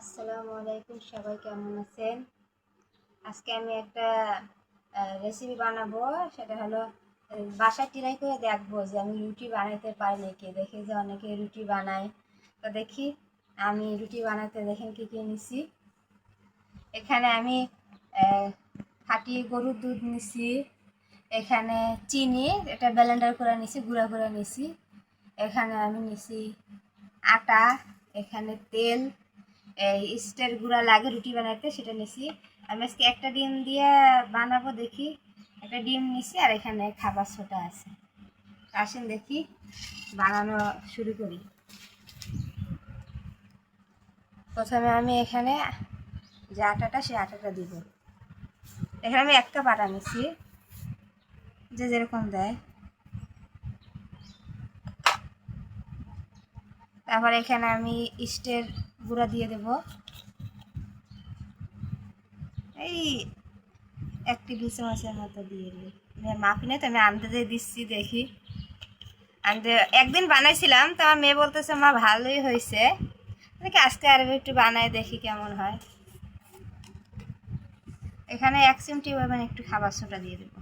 আসসালামু আলাইকুম, সবাই কেমন আছেন? আজকে আমি একটা রেসিপি বানাবো। সেটা হলো বাসায় ট্রাই করে দেখবো যে আমি রুটি বানাতে পারি নাকি। দেখি যে অনেকে রুটি বানায়, তো দেখি আমি রুটি বানাতে দেখেন কী কী নিছি। এখানে আমি খাঁটি গরুর দুধ নিছি, এখানে চিনি এটা ব্লেন্ডার করে নিছি, গুঁড়া করে নিছি। এখানে আমি নিছি আটা, এখানে তেল, এই ইস্টের গুঁড়া লাগে রুটি বানাতে, সেটা নিছি। আমি আজকে একটা ডিম দিয়ে বানাবো, দেখি। একটা ডিম নিছি আর এখানে খাবার সোডা আছে। আসেন দেখি বানানো শুরু করি। প্রথমে আমি এখানে যে আটাটা, সেই আটাটা দিব। এখানে আমি 1 কাপ আটা নিছি, যে যেরকম দেয়। তারপর এখানে আমি ইস্টের গুঁড়া দিয়ে দেব, এই 1 টেবিল চামচের মতো দিয়ে দিই। মাপি নাই তো, আমি আন্দাজে দিচ্ছি। দেখি আনতে একদিন বানাইছিলাম, তো আমার মেয়ে বলতেছে মা ভালোই হয়েছে, নাকি আজকে আরও একটু বানাই দেখি কেমন হয়। এখানে 1 চিমটি পরিমাণ একটু খাবার সোডা দিয়ে দেবো।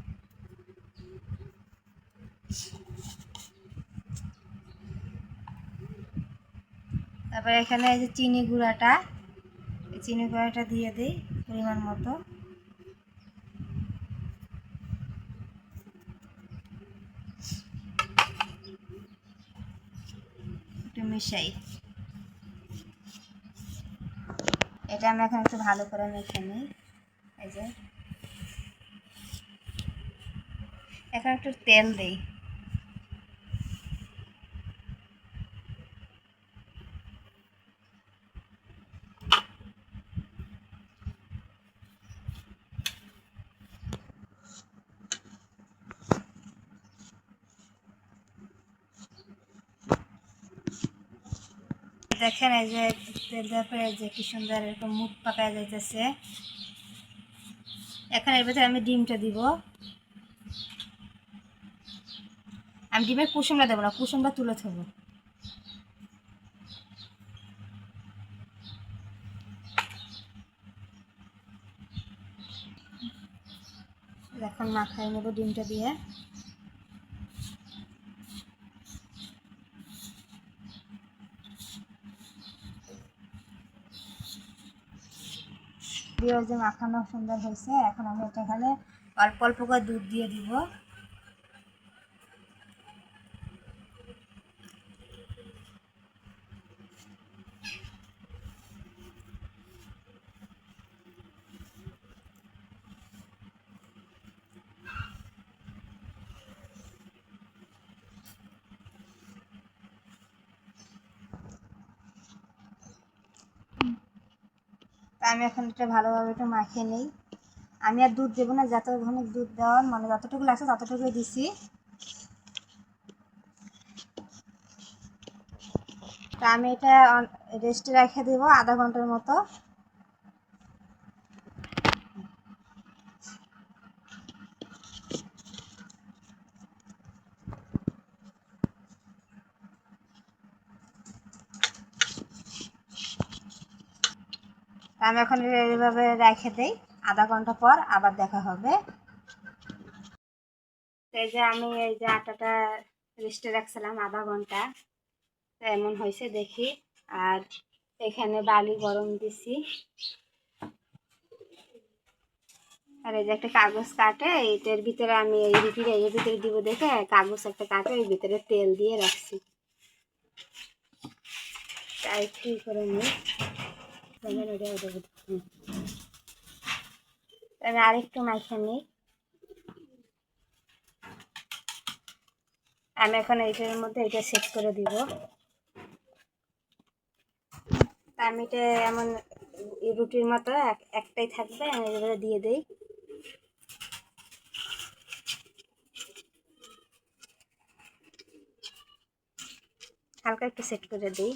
তারপরে এখানে এই যে চিনি গুঁড়াটা, এই চিনি গুঁড়াটা দিয়ে দিই পরিমাণ মতো। একটু মিশাই। এটা আমি এখন একটু ভালো করে মেখে নিই। এই যে এখন একটু তেল দিই। দেখেন এই যে তেল দেওয়ার পরে যে কি সুন্দর এরকম মুখ পাকায় যাইতেছে। এখন এর ভিতরে আমি ডিমটা দিব। আমি ডিমের কুসুমটা দেবো না, কুসুমটা তুলে থবো। এখন মাখাই নেবো ডিমটা দিয়ে। দিয়ে যে মাখানো সুন্দর হয়েছে, এখন আমি এটা এখানে অল্প অল্প করে দুধ দিয়ে দিব। তা আমি এখন এটা ভালোভাবে একটু মাখিয়ে নিই। আমি আর দুধ দেবো না, যত ঘন দুধ দেওয়ার মানে যতটুকু লাগছে ততটুকুই দিছি। তা আমি এটা রেস্টে রেখে দেবো আধা ঘন্টার মতো। আমি এখন এইভাবে রেখে দিই, আধা ঘন্টা পর আবার দেখা হবে। এই যে আমি এই যে আটাটা রেস্টে রাখছিলাম আধা ঘন্টা, তো এমন হয়েছে দেখি। আর এখানে বালি গরম দিছি, আর এই যে একটা কাগজ কাটে, এইটার ভিতরে আমি এই রুটিটা এর ভিতরে দিব দেখে কাগজ একটা কাটে এর ভিতরে তেল দিয়ে রাখছি। তাই ঠিক করে নিই। আমি আরেকটু মাইখে নিই। আমি এখন এইটার মধ্যে এটা সেট করে দিব। আমি এটা এমন রুটির মতো একটাই থাকবে, আমি এভাবে দিয়ে দিই। হালকা একটু সেট করে দিই।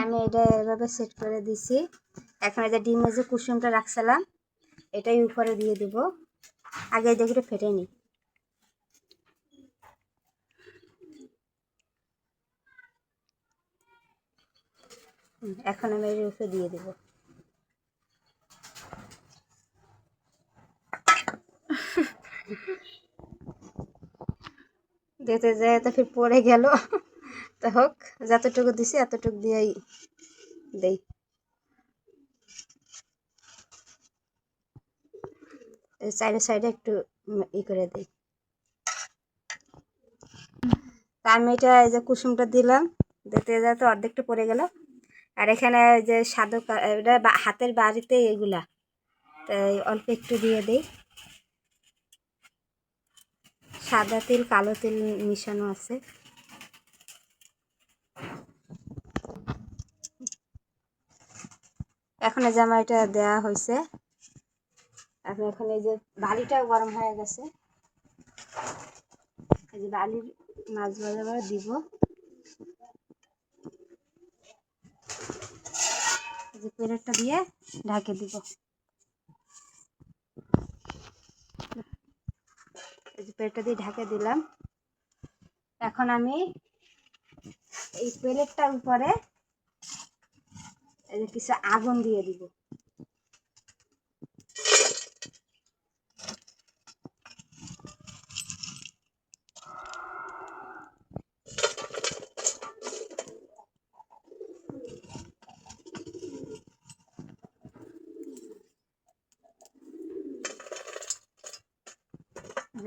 আমি এটা এভাবে সেট করে দিছি। এখন এই যে ডিমের যে কুসুমটা রাখছিলাম এটাই উপরে দিয়ে দেব। আগে দেখে এটা ফেটে নিই। এখন আমি এর উপরে দিয়ে দেব। দিতে যায় তো ফির পড়ে গেল। তো হোক, যতটুকু দিছি এতটুকু দিয়েই দেই। সাইডে সাইডে একটু করে দিই। তা আমি এটা এই যে কুসুমটা দিলাম, দিতে যায় তো অর্ধেকটা পড়ে গেল। আর এখানে যে সাদা এটা হাতের বাড়িতে এগুলা, তাই অল্প একটু দিয়ে দিই। সাদা তিল কালো তিল মিশানো আছে। এখন এই যে আমার এটা দেওয়া হয়েছে। এখন এখানে এই যে বালিটাও গরম হয়ে গেছে। এই যে বালির মাছ ভাজা দিব। এই যে প্লেটটা দিয়ে ঢাকে দিব। এই যে প্লেটটা দিয়ে ঢাকে দিলাম। এখন আমি এই প্লেটটার উপরে এই যে কিছু আগুন দিয়ে দিব।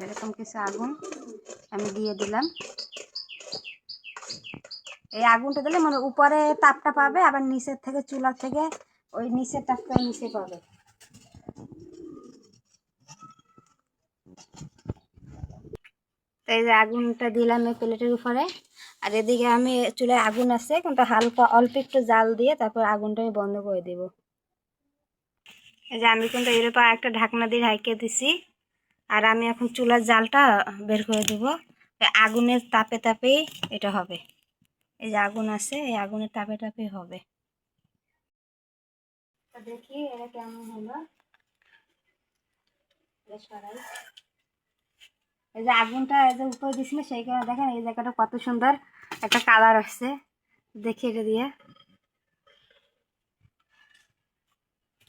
এরকম কিছু আগুন আমি দিয়ে দিলাম। এই আগুনটা দিলে মানে উপরে তাপটা পাবে, আবার নিচের থেকে চুলার থেকে ওই নিচের তাপটা নিচে পাবে। তো এই যে আগুনটা দিলাম এই প্লেটের উপরে। আর এদিকে আমি চুলায় আগুন আছে, কিন্তু হালকা অল্প একটু জাল দিয়ে তারপর আগুনটা আমি বন্ধ করে দেব। এই যে আমি কিন্তু এর উপর একটা ঢাকনা দিয়ে ঢাকিয়ে দিছি। আর আমি এখন চুলার জালটা বের করে দেব। আগুনের তাপে তাপেই এটা হবে। এই যে আগুন আছে, এই আগুনের তাপে তাপেই হবে। তো দেখি এটা কেমন হলো। সরাই। এই যে আগুনটা এই যে উপরে দিছিল, সেই কারণে দেখেন এই জায়গাটা কত সুন্দর একটা কালার আসছে। দেখি এটা দিয়ে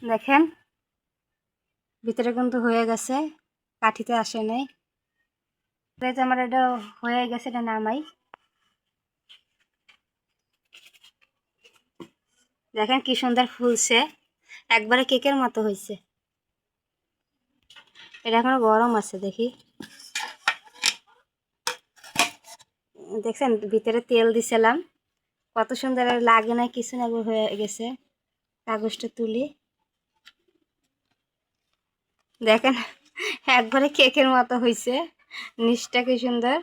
দেখেন, ভিতরে কিন্তু হয়ে গেছে, কাঠিতে আসে নাই। আমার এটা হয়ে গেছে, এটা নামাই। দেখেন কি সুন্দর ফুলছে, একবারে কেকের মতো হয়েছে। এটা এখনো গরম আছে, দেখি। দেখছেন ভিতরে তেল দিছিলাম, কত সুন্দর লাগে না, কিছু না হয়ে গেছে। কাগজটা তুলি, দেখেন একবারে কেকের মতো হয়েছে, নিচটা কি সুন্দর,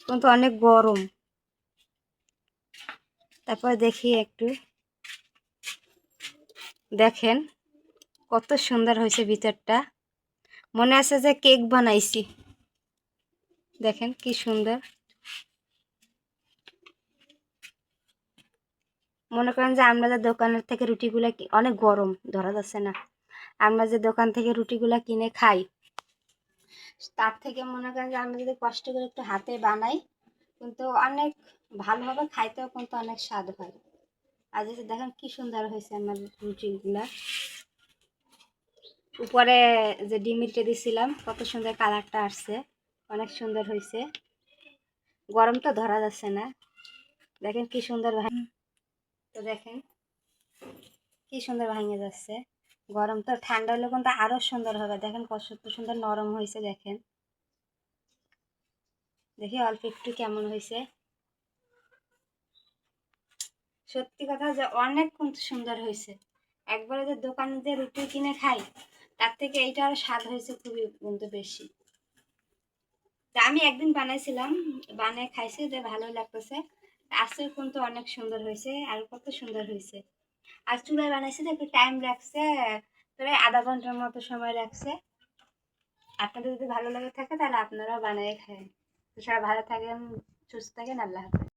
কিন্তু অনেক গরম। তারপর দেখি একটু, দেখেন কত সুন্দর হয়েছে ভিতরটা, মনে আছে যে কেক বানাইছি। দেখেন কি সুন্দর, মনে করেন যে আমরা যে দোকানের থেকে রুটিগুলা অনেক গরম ধরা যাচ্ছে না, আমরা যে দোকান থেকে রুটিগুলা কিনে খাই, তার থেকে মনে করেন যে আমরা যদি কষ্ট করে একটু হাতে বানাই, কিন্তু অনেক ভালোভাবে খাইতেও কিন্তু অনেক স্বাদ হয়। আর যদি দেখেন কি সুন্দর হয়েছে আমার রুটিগুলা, উপরে যে ডিমিটা দিছিলাম কত সুন্দর কালারটা আসছে, অনেক সুন্দর হয়েছে। গরম তো ধরা যাচ্ছে না, দেখেন কি সুন্দর। তো দেখেন কি সুন্দর ভাঙে যাচ্ছে, গরম তো, ঠান্ডা হলে কিন্তু আরো সুন্দর হবে। দেখেন কত সুন্দর নরম হয়েছে, দেখেন। দেখি অল্প একটু কেমন হয়েছে। সত্যি কথা যে অনেক কিন্তু সুন্দর হয়েছে, একবারে যে দোকানে যে রুটি কিনে খাই তার থেকে এইটা আরো স্বাদ হয়েছে খুবই কিন্তু বেশি। তা আমি একদিন বানাইছিলাম, বানিয়ে খাইছি, যে ভালো লাগতেছে। আজকে কিন্তু অনেক সুন্দর হয়েছে, আর কত সুন্দর হয়েছে। আর চুলায় বানাইছি তো একটু টাইম লাগছে, প্রায় আধা ঘন্টার মতো সময় লাগছে। আপনাদের যদি ভালো লাগে থাকে তাহলে আপনারাও বানিয়ে খান। তো সবাই ভালো থাকেন, সুস্থ থাকেন, আল্লাহ হাফেজ।